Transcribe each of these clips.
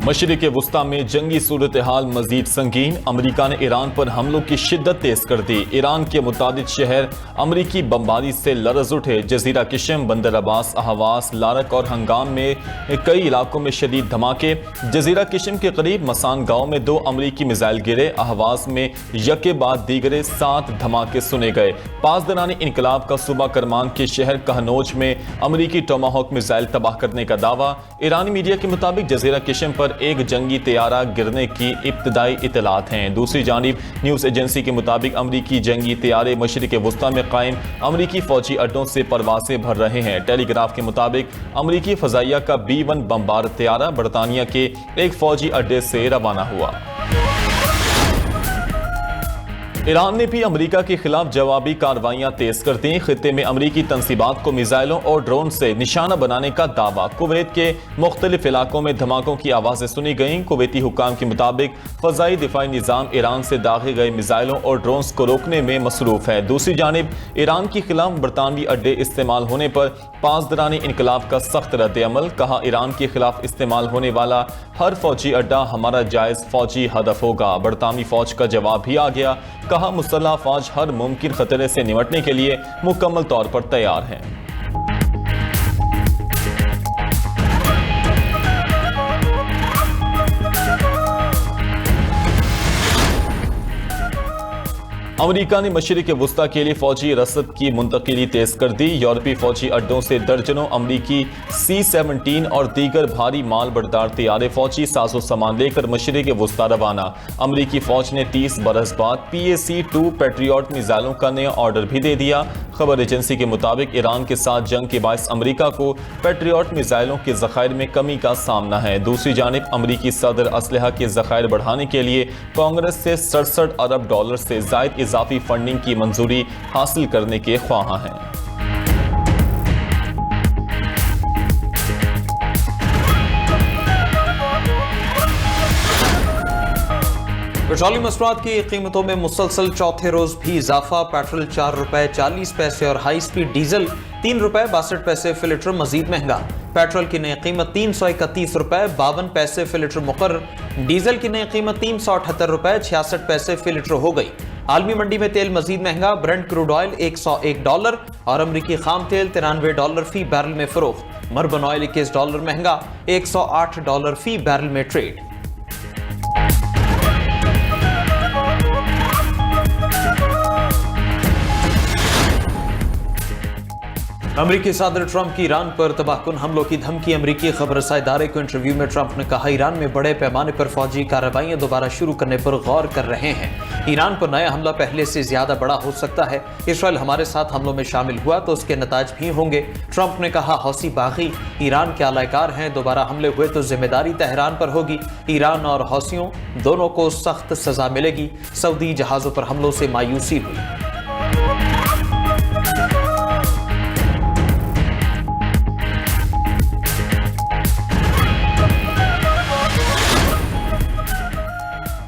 मशरिक़ वुस्ता में जंगी सूरत हाल मजीद संगीन। अमरीका ने ईरान पर हमलों की शिद्दत तेज कर दी। ईरान के मुतादिद शहर अमरीकी बमबारी से लरज उठे। जजीरा किशम, बंदर अब्बास, अहवास, लारक और हंगाम में कई इलाकों में शदीद धमाके। जजीरा किशम के करीब मसान गांव में 2 अमरीकी मिसाइल गिरे। अहवास में यके बाद दीगरे 7 धमाके सुने गए। पासदारान इनकलाब का सूबा करमान के शहर कहनोज में अमरीकी टोमाहॉक मिसाइल तबाह करने का दावा। ईरानी मीडिया के मुताबिक जजीरा किशम पर एक जंगी तैयारा गिरने की इब्तदाई इतलात हैं। दूसरी जानिब न्यूज एजेंसी के मुताबिक अमरीकी जंगी तैयारे मशरिक़ वुस्ता में कायम अमरीकी फौजी अड्डों से परवासें भर रहे हैं। टेलीग्राफ के मुताबिक अमरीकी फजाइया का B-1 बमबार तैयारा बरतानिया के एक फौजी अड्डे से रवाना हुआ। ईरान ने भी अमरीका के खिलाफ जवाबी कार्रवाइयां तेज कर दी। खित्ते में अमरीकी तंसीबात को मिसाइलों और ड्रोन से निशाना बनाने का दावा। कुवैत के मुख्तलिफ इलाकों में धमाकों की आवाजें सुनी गईं। कुवैती हुक्काम के मुताबिक फजाई दिफाई निज़ाम ईरान से दागे गए मिसाइलों और ड्रोन्स को रोकने में मसरूफ है। दूसरी जानिब ईरान के खिलाफ बरतानवी अड्डे इस्तेमाल होने पर पासदारान इनकलाब का सख्त रद्द-ए-अमल। कहा, ईरान के खिलाफ इस्तेमाल होने वाला हर फौजी अड्डा हमारा जायज फौजी हदफ होगा। बरतानवी फौज का जवाब भी आ गया। कहा, मुसल्लह फौज हर मुमकिन खतरे से निपटने के लिए मुकम्मल तौर पर तैयार है। अमरीका ने मशरिक़ वुस्ता के लिए फौजी रसद की मुंतकिली तेज कर दी। यूरोपीय फौजी अड्डों से दर्जनों अमरीकी C-17 और दीगर भारी माल बरदार तैयारे फौजी साजो सामान लेकर मशरिक़ वुस्ता रवाना। अमरीकी फौज ने 30 बरस बाद PAC-2 पैट्रियट मिसाइलों का नया ऑर्डर भी दे दिया। खबर एजेंसी के मुताबिक ईरान के साथ जंग के बायस अमरीका को पैट्रियट मिसाइलों के ज़खायर में कमी का सामना है। दूसरी जानिब अमरीकी सदर असलहा के ज़खायर बढ़ाने के लिए कांग्रेस से $67 अरब से ज़ायद इजाफी फंडिंग की मंजूरी हासिल करने के ख्वाहां हैं। पेट्रोलियम मसनूआत की कीमतों में मुसलसल चौथे रोज भी इजाफा। पेट्रोल ₹4.40 और हाई स्पीड डीजल ₹3.62 फी लीटर मजीद महंगा। पेट्रोल की नई कीमत ₹331.52 फी लीटर मुकर्रर। डीजल की नई कीमत ₹378.66 फी लीटर हो गई। आलमी मंडी में तेल मजीद महंगा। ब्रेंट क्रूड ऑयल $101 और अमरीकी खाम तेल $93 फी बैरल में फरोख्त। मर्बन ऑयल $21 महंगा, $108 फी बैरल में ट्रेड। अमरीकी सदर ट्रंप की ईरान पर तबाहकुन हमलों की धमकी। अमरीकी खबर रसाई इदारे को इंटरव्यू में ट्रंप ने कहा, ईरान में बड़े पैमाने पर फौजी कार्रवाइयां दोबारा शुरू करने पर गौर कर रहे हैं। ईरान पर नया हमला पहले से ज्यादा बड़ा हो सकता है। इसराइल हमारे साथ हमलों में शामिल हुआ तो उसके नताज भी होंगे। ट्रंप ने कहा, हौसी बागी ईरान के आलाकार हैं। दोबारा हमले हुए तो जिम्मेदारी तेहरान पर होगी। ईरान और हौसियों दोनों को सख्त सजा मिलेगी। सऊदी जहाजों पर हमलों से मायूसी हुई।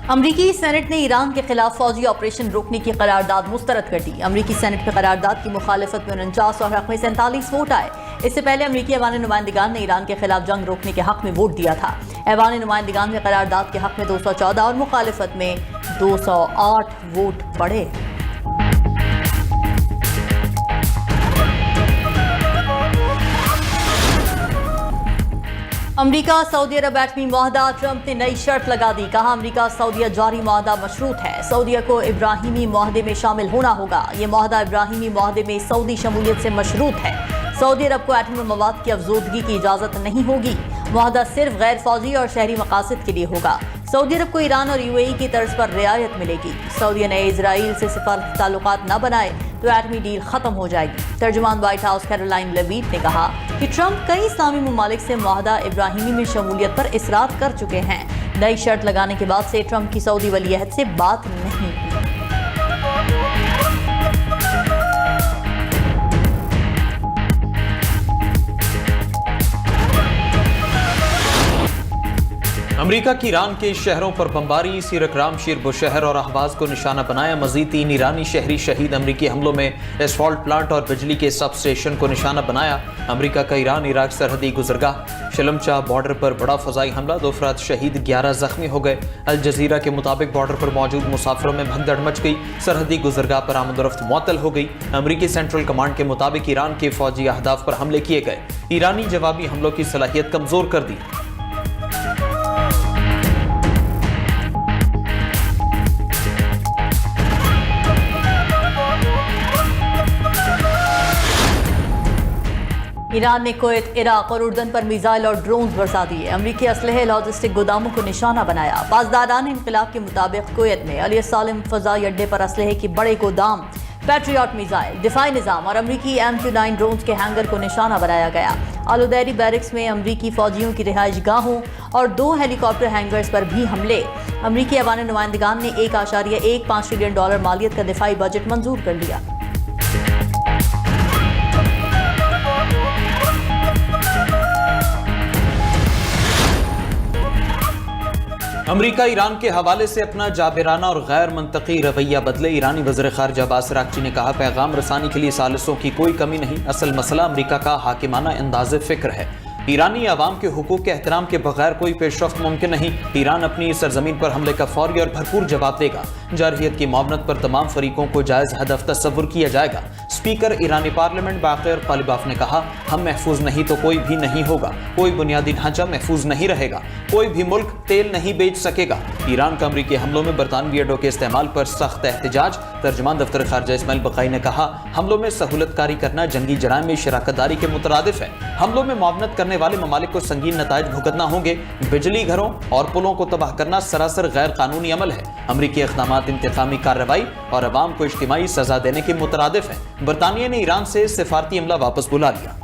अमरीकी सेनेट ने ईरान के खिलाफ फौजी ऑपरेशन रोकने की करारदाद मुस्तरद कर दी। अमरीकी सेनेट में करारदाद की मुखालिफत में 49 और हक में 47 वोट आए। इससे पहले अमरीकी ऐवान नुमाइंदगान ने ईरान के खिलाफ जंग रोकने के हक में वोट दिया था। ऐवान नुमाइंदगान में करारदाद के हक में 214 और मुखालिफत में 208 वोट पड़े। अमरीका सऊदी अरब एटमी मुआहदा। ट्रंप ने नई शर्त लगा दी। कहा, अमरीका सऊदीया जारी मुआहदा मशरूत है। सऊदीया को इब्राहिमी मुआहदे में शामिल होना होगा। यह मुआहदा इब्राहिमी मुआहदे में सऊदी शमूलियत से मशरूत है। सऊदी अरब को एटमी मवाद की अफजोदगी की इजाजत नहीं होगी। मुआहदा सिर्फ गैर फौजी और शहरी मकासद के लिए होगा। सऊदी अरब को ईरान और UAE की तर्ज पर रियायत मिलेगी। सऊदी ने इजराइल से सिफारती ताल्लुकात न बनाए तो एटमी डील खत्म हो जाएगी। तर्जुमान व्हाइट हाउस कैरोलाइन लेविट ने कहा कि ट्रंप कई इस्लामी ममालिक से मुआहदा इब्राहिमी में शमूलियत पर इसरार कर चुके हैं। नई शर्त लगाने के बाद से ट्रंप की सऊदी वलीअहद से बात नहीं हुई। अमेरिका की ईरान के शहरों पर बमबारी, सीरक रामशीर बुशहर और अहवाज को निशाना बनाया। मजीद 3 ईरानी शहरी शहीद। अमेरिकी हमलों में एसफॉल्ट प्लांट और बिजली के सब स्टेशन को निशाना बनाया। अमेरिका का ईरान इराक सरहदी गुजरगाह शलमचा बॉर्डर पर बड़ा फजाई हमला, 2 अफराद शहीद, 11 जख्मी हो गए। अल जजीरा के मुताबिक बॉर्डर पर मौजूद मुसाफिरों में भगदड़ मच गई, सरहदी गुजरगाह पर आमदोरफ्त मुअत्तल हो गई। अमेरिकी सेंट्रल कमांड के मुताबिक ईरान के फौजी अहदाफ पर हमले किए गए। ईरानी जवाबी हमलों की सलाहियत कमजोर कर दी। ईरान ने कुवैत, इराक और उर्दन पर मिसाइल और ड्रोन्स बरसा दिए। अमरीकी असलहे लॉजिस्टिक गोदामों को निशाना बनाया। पासदारान इंकलाब के मुताबिक कुवैत में अली सालिम फजाई अड्डे पर असलहे के बड़े गोदाम, पैट्रियट मिसाइल, दिफाई निज़ाम और अमरीकी MQ-9 ड्रोन्स के हैंगर को निशाना बनाया गया। आलुदैरी बैरिक्स में अमरीकी फौजियों की रिहाइश गाहों और 2 हेलीकॉप्टर हैंगर्स पर भी हमले। अमरीकी अवान नुमाइंदगान ने $1.15 ट्रिलियन मालियत का दिफाई बजट मंजूर कर लिया। अमेरिका ईरान के हवाले से अपना जाबिराना और गैर मंतकी रवैया बदले। ईरानी वज़ीर ख़ारिजा अब्बास अराग़ची ने कहा, पैगाम रसानी के लिए सालिसों की कोई कमी नहीं, असल मसला अमेरिका का हाकिमाना अंदाज़े फ़िक्र है। ईरानी अवाम के हुकूक के एहतराम के बगैर कोई पेशरफ्त मुमकिन नहीं। ईरान अपनी सरजमीन पर हमले का फौरी और भरपूर जवाब देगा। जारहियत की मामनत पर तमाम फरीकों को जायज़ हदफ तस्वुर किया जाएगा। स्पीकर ईरानी पार्लियामेंट बाक़िर कालिबाफ ने कहा, हम महफूज नहीं तो कोई भी नहीं होगा, कोई बुनियादी ढांचा महफूज नहीं रहेगा, कोई भी मुल्क तेल नहीं बेच सकेगा। ईरान का अमरीकी हमलों में बरतानवी अड्डों के इस्तेमाल पर सख्त एहतजाज। तर्जमान दफ्तर खारजा इस्माइल बकाई ने कहा, हमलों में सहूलतकारी करना जंगी जराइम में शराकत दारी के मुतरादिफ है। हमलों में मुआवनत करने वाले ममालिक को संगीन नताइज भुगतना होंगे। बिजली घरों और पुलों को तबाह करना सरासर गैर कानूनी अमल है। अमरीकी इक़दामात इंतकामी कार्रवाई और अवाम को इज्तिमाई सजा देने के मुतरादिफ है। बरतानिया ने ईरान से सिफारती अमला वापस बुला लिया।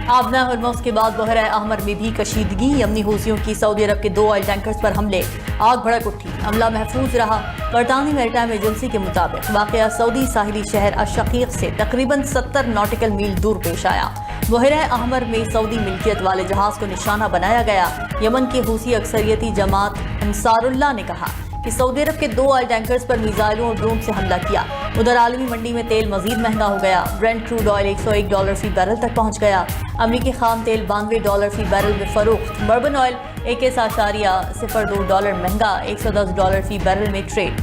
आबना हरमुज़ के बाद बहर अहमर में भी कशीदगी। यमनी हूसियों की सऊदी अरब के 2 ऑयल टैंकर्स पर हमले, आग भड़क उठी, हमला महफूज रहा। बरतानी मैरीटाइम एजेंसी के मुताबिक वाक़या सऊदी साहिली शहर अशकीक से तकरीबन 70 नॉटिकल मील दूर पेश आया। बहर अहमर में सऊदी मिल्कियत वाले जहाज को निशाना बनाया गया। यमन के हूसी अक्सरियती जमात अंसारुल्लाह ने कहा कि सऊदी अरब के 2 ऑयल टैंकर्स पर मिसाइलों और ड्रोन से हमला किया। उधर आलमी मंडी में तेल मजीद महंगा हो गया। ब्रेंट क्रूड ऑयल $101 फी बैरल तक पहुंच गया। अमरीकी खाम तेल $92 फी बैरल में फरोख्त। बर्बन ऑयल $1.02 महंगा, $110 फी बैरल में ट्रेड।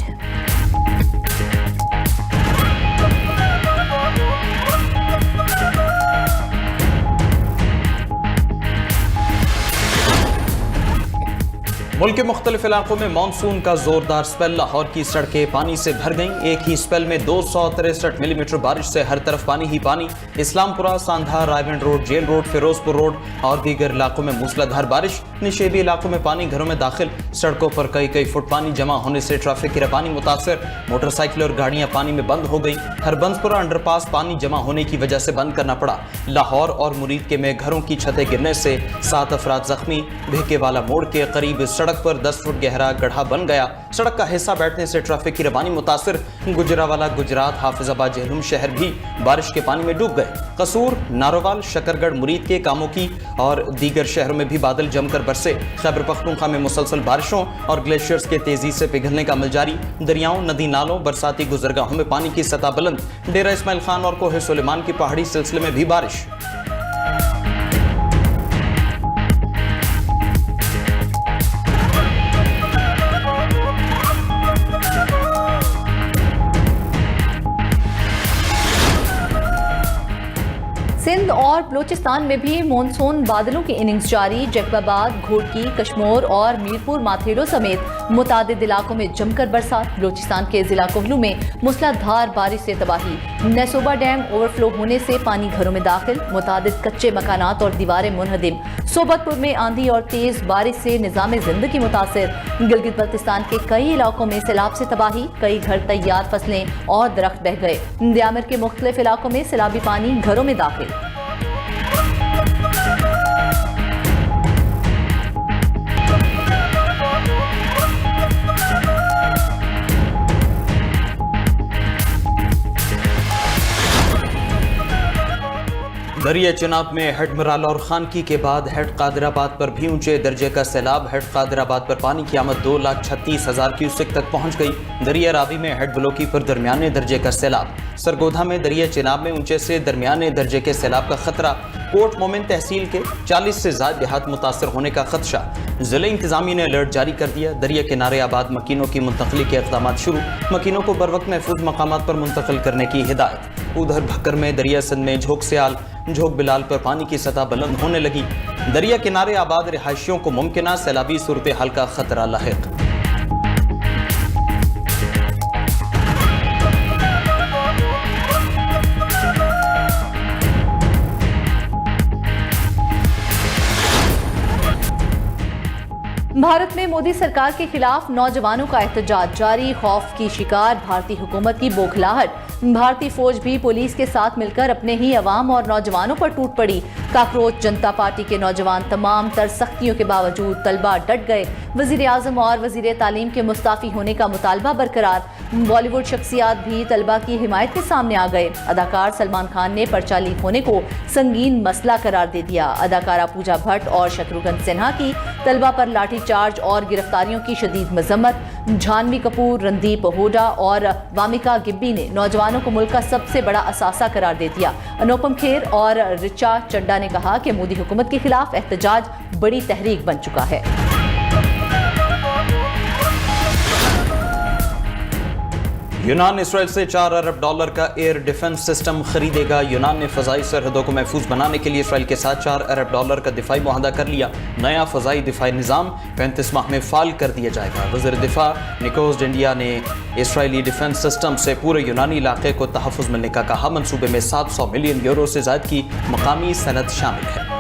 मुल्क के मुख्तलिफ इलाकों में मानसून का जोरदार स्पेल। लाहौर की सड़कें पानी से भर गईं। एक ही स्पेल में 263 मिलीमीटर बारिश से हर तरफ पानी ही पानी। Islampura, Sandha, Raiganj road, jail road, Firozpur road और दीगर इलाकों में मूसलाधार बारिश। निशेबी इलाकों में पानी घरों में दाखिल। सड़कों पर कई फुट पानी जमा होने से ट्रैफिक की रवानी मुतासर। मोटरसाइकिल और गाड़ियां पानी में बंद हो गई। हरबंसपुरा अंडरपास पानी जमा होने की वजह से बंद करना पड़ा। लाहौर और मुरीद के में घरों की छतें गिरने से 7 अफराद जख्मी। भिकेवाला मोड़ के करीब सड़क पर 10 फुट गहरा गड्ढा बन गया। सड़क का हिस्सा बैठने से ट्रैफिक की रवानी मुतासर। गुजरावाला, गुजरात, हाफिजाबाद, जहलुम शहर भी बारिश के पानी में डूब गए। कसूर, नारोवाल, शकरगढ़, मुरीद के कामों की और दीगर शहरों में भी बादल जमकर बरसे। खैबर पख्तूनख्वा में मुसलसल बारिशों और ग्लेशियर्स के तेजी से पिघलने का अमल जारी। दरियाओं, नदी नालों, बरसाती गुजरगाहों में पानी की सतह बुलंद। डेरा इस्माइल खान और कोहे सुलेमान की पहाड़ी सिलसिले में भी बारिश। सिंध और बलूचिस्तान में भी मानसून बादलों की इनिंग्स जारी। जैकबाबाद, घोटकी, कश्मोर और मीरपुर माथेरो समेत मुतादिद इलाकों में जमकर बरसात। बलूचिस्तान के जिला कोहलू में मूसलाधार बारिश से तबाही। नेसोबा डैम ओवरफ्लो होने से पानी घरों में दाखिल। मुतादिद कच्चे मकानात और दीवारें मुनहदिम। सोबतपुर में आंधी और तेज बारिश से निज़ाम जिंदगी मुतासर। गिलगित बल्तिस्तान के कई इलाकों में सैलाब से तबाही। कई घर, तैयार फसलें और दरख्त बह गए। दियामर के मुख्तलिफ इलाकों में सैलाबी पानी घरों में दाखिल। दरिया चिनाब में हेड मिराल और खानकी के बाद हेड कादराबाद पर भी ऊंचे दर्जे का सैलाब। हेड कादराबाद पर पानी की आमद 2,36,000 क्यूसेक तक पहुंच गई। दरिया रावी में हेड ब्लॉकी पर दरमियाने दर्जे का सैलाब। सरगोधा में दरिया चिनाब में ऊंचे से दरमियाने दर्जे के सैलाब का खतरा। कोट मोमिन तहसील के 40 से ज्यादा देहात मुतासर होने का खदशा। जिले इंतजामी ने अलर्ट जारी कर दिया। दरिया किनारे आबाद मकीनों की मुंतकली के इक़दाम शुरू। मकीनों को बर वक्त महफूज मकामात पर मुंतकिल करने की हिदायत। उधर भक्कर में दरिया सिंध में झोंक सियाल झोंक बिलाल पर पानी की सतह बुलंद होने लगी। दरिया किनारे आबाद रिहायशियों को मुमकिना सैलाबी सूरत हाल का खतरा लाहिक। भारत में मोदी सरकार के खिलाफ नौजवानों का एहतजाज जारी। खौफ की शिकार भारतीय हुकूमत की बौखलाहट। भारतीय फौज भी पुलिस के साथ मिलकर अपने ही अवाम और नौजवानों पर टूट पड़ी। काकरोच जनता पार्टी के नौजवान तमाम तर सख्तियों के बावजूद तलबा डट गए। वजीर आजम और वजीर तालीम के मुस्ताफी होने का मुतालबा बरकरार। बॉलीवुड शख्सियात भी तलबा की हिमायत के सामने आ गए। अदाकार सलमान खान ने पर्चा लीक होने को संगीन मसला करार दे दिया। अदाकारा पूजा भट्ट और शत्रुघ्न सिन्हा की तलबा पर लाठीचार्ज और गिरफ्तारियों की शदीद मजम्मत। जानवी कपूर, रणदीप हुड्डा और वामिका गिब्बी ने नौजवानों को मुल्क का सबसे बड़ा असासा करार दे दिया। अनुपम खेर और रिचा चड्डा ने कहा कि मोदी हुकूमत के खिलाफ एहतजाज बड़ी तहरीक बन चुका है। यूनान इसराइल से $4 अरब का एयर डिफेंस सिस्टम खरीदेगा। यूनान ने फजाई सरहदों को महफूज बनाने के लिए इसराइल के साथ $4 अरब का दिफाई मुआहदा कर लिया। नया फजाई दिफाई निज़ाम 35 माह में फाल कर दिया जाएगा। वज़ीर दिफा निकोस इंडिया ने इसराइली डिफेंस सिस्टम से पूरे यूनानी इलाके को तहफ़्फ़ुज़ मिलने का कहा। मंसूबे में 700 मिलियन यूरो से ज़ायद की मकामी सनद शामिल है।